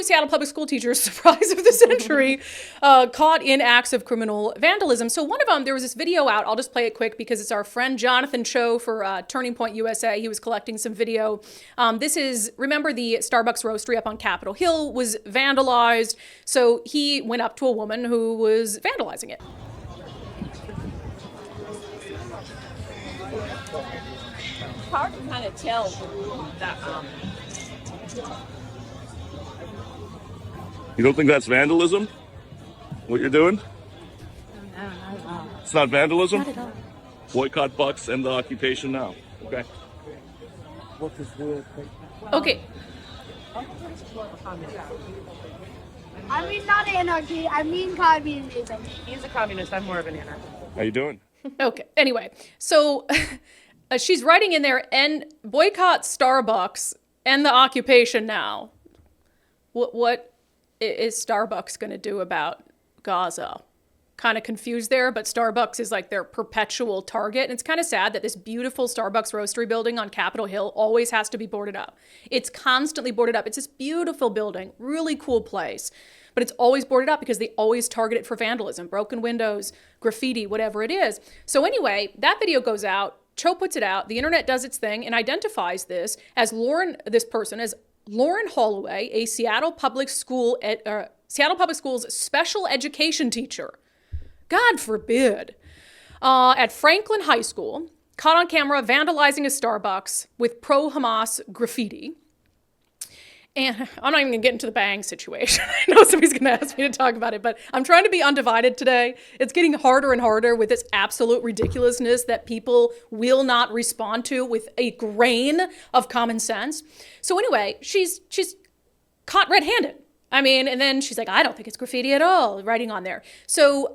Seattle public school teachers, surprise of the century, caught in acts of criminal vandalism. So one of them, there was this video out. I'll just play it quick because it's our friend Jonathan Cho for Turning Point USA. He was collecting some video. This is, remember the Starbucks roastery up on Capitol Hill was vandalized. So he went up to a woman who was vandalizing it. It's hard to kind of tell that. You don't think that's vandalism? What you're doing? No, not at all. It's not vandalism? Not at all. Boycott Bucks and the occupation now. Okay. Okay. I mean, not anarchy. I mean communism. He's a communist. I'm more of an anarchist. How you doing? Okay. Anyway, so she's writing in there, and boycott Starbucks and the occupation now. What is Starbucks going to do about Gaza? Kind of confused there, but Starbucks is like their perpetual target. And it's kind of sad that this beautiful Starbucks roastery building on Capitol Hill always has to be boarded up. It's constantly boarded up. It's this beautiful building, really cool place, but it's always boarded up because they always target it for vandalism, broken windows, graffiti, whatever it is. So anyway, that video goes out. Cho puts it out. The internet does its thing and identifies this as this person as Lauren Holloway, a Seattle Public Schools special education teacher. God forbid. At Franklin High School, caught on camera vandalizing a Starbucks with pro-Hamas graffiti. And I'm not even going to get into the bang situation. I know somebody's going to ask me to talk about it, but I'm trying to be undivided today. It's getting harder and harder with this absolute ridiculousness that people will not respond to with a grain of common sense. So anyway, she's caught red-handed. I mean, and then she's like, I don't think it's graffiti at all, writing on there. So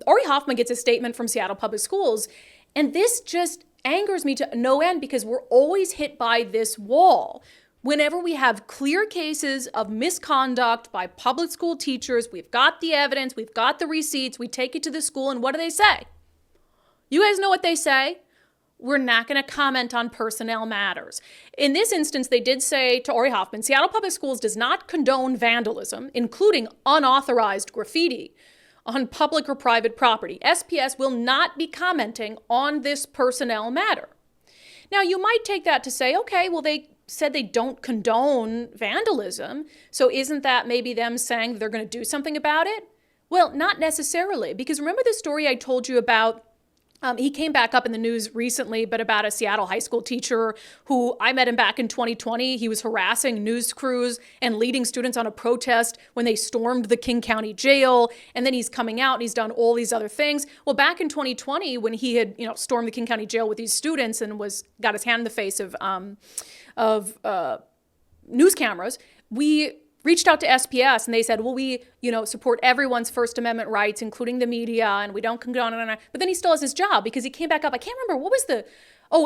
Ori Hoffman gets a statement from Seattle Public Schools, and this just angers me to no end because we're always hit by this wall. Whenever we have clear cases of misconduct by public school teachers, we've got the evidence, we've got the receipts, we take it to the school, and what do they say? You guys know what they say? We're not going to comment on personnel matters. In this instance, they did say to Ori Hoffman, Seattle Public Schools does not condone vandalism, including unauthorized graffiti, on public or private property. SPS will not be commenting on this personnel matter. Now, you might take that to say, okay, well, they said they don't condone vandalism, so isn't that maybe them saying they're going to do something about it? Well, not necessarily, because remember the story I told you about? He came back up in the news recently, but about a Seattle high school teacher who I met him back in 2020. He was harassing news crews and leading students on a protest when they stormed the King County jail. And then he's coming out and he's done all these other things. Well, back in 2020, when he had, stormed the King County jail with these students and got his hand in the face of news cameras, we reached out to SPS and they said, well, we, support everyone's First Amendment rights, including the media, and we don't condone it. But then he still has his job because he came back up. I can't remember,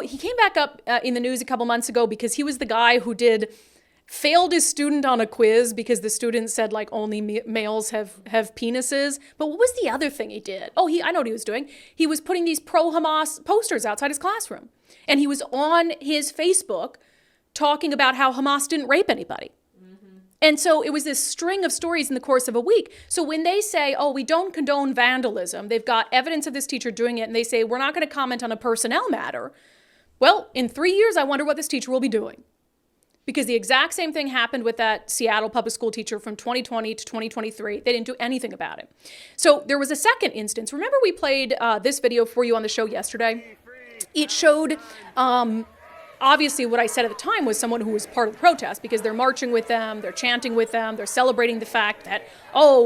he came back up in the news a couple months ago because he was the guy who failed his student on a quiz because the student said only males have penises. But what was the other thing he did? I know what he was doing. He was putting these pro-Hamas posters outside his classroom. And he was on his Facebook talking about how Hamas didn't rape anybody. And so it was this string of stories in the course of a week. So when they say, we don't condone vandalism, they've got evidence of this teacher doing it, and they say, we're not going to comment on a personnel matter. Well, in 3 years, I wonder what this teacher will be doing. Because the exact same thing happened with that Seattle public school teacher from 2020 to 2023. They didn't do anything about it. So there was a second instance. Remember we played this video for you on the show yesterday? It showed... obviously, what I said at the time was someone who was part of the protest because they're marching with them, they're chanting with them, they're celebrating the fact that,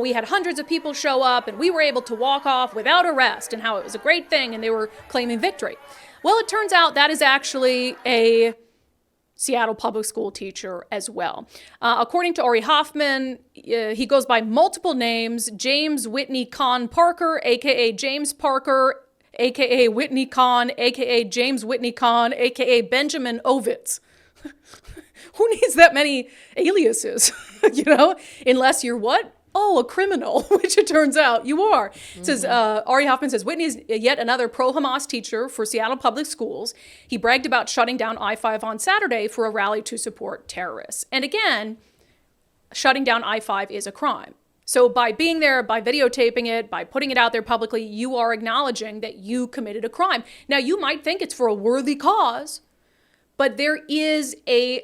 we had hundreds of people show up and we were able to walk off without arrest and how it was a great thing and they were claiming victory. Well, it turns out that is actually a Seattle public school teacher as well. According to Ori Hoffman, he goes by multiple names: James Whitney Kahn Parker, a.k.a. James Parker, a.k.a. Whitney Kahn, a.k.a. James Whitney Kahn, a.k.a. Benjamin Ovitz. Who needs that many aliases, Unless you're what? A criminal, which it turns out you are. Mm-hmm. Says Ori Hoffman says, Whitney is yet another pro-Hamas teacher for Seattle Public Schools. He bragged about shutting down I-5 on Saturday for a rally to support terrorists. And again, shutting down I-5 is a crime. So by being there, by videotaping it, by putting it out there publicly, you are acknowledging that you committed a crime. Now, you might think it's for a worthy cause, but there is a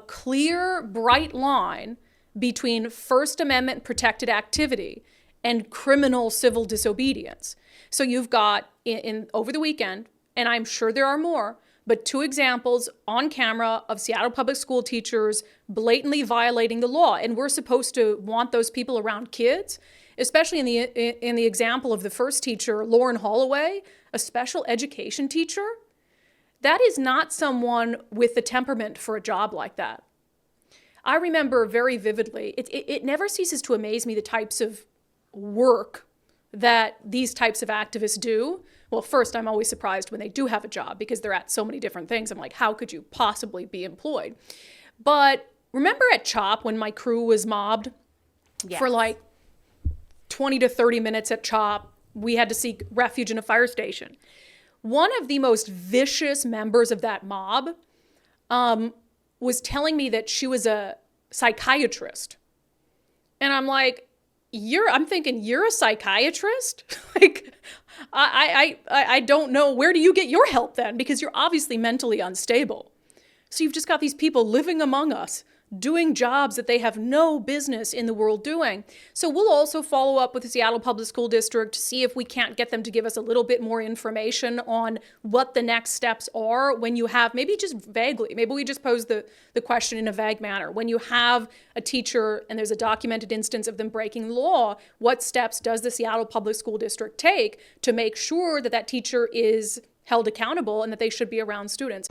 clear, bright line between First Amendment protected activity and criminal civil disobedience. So you've got in over the weekend, and I'm sure there are more, but 2 examples on camera of Seattle public school teachers blatantly violating the law. And we're supposed to want those people around kids, especially in the example of the first teacher, Lauren Holloway, a special education teacher. That is not someone with the temperament for a job like that. I remember very vividly, it never ceases to amaze me the types of work that these types of activists do. Well, first, I'm always surprised when they do have a job because they're at so many different things. I'm like, how could you possibly be employed? But remember at CHOP when my crew was mobbed for like 20 to 30 minutes at CHOP? We had to seek refuge in a fire station. One of the most vicious members of that mob was telling me that she was a psychiatrist. And I'm like, I'm thinking, you're a psychiatrist? Like, I don't know. Where do you get your help then? Because you're obviously mentally unstable. So you've just got these people living among us, doing jobs that they have no business in the world doing. So we'll also follow up with the Seattle Public School District to see if we can't get them to give us a little bit more information on what the next steps are when you have, maybe just vaguely, maybe we just pose the question in a vague manner. When you have a teacher and there's a documented instance of them breaking the law, what steps does the Seattle Public School District take to make sure that that teacher is held accountable and that they should be around students?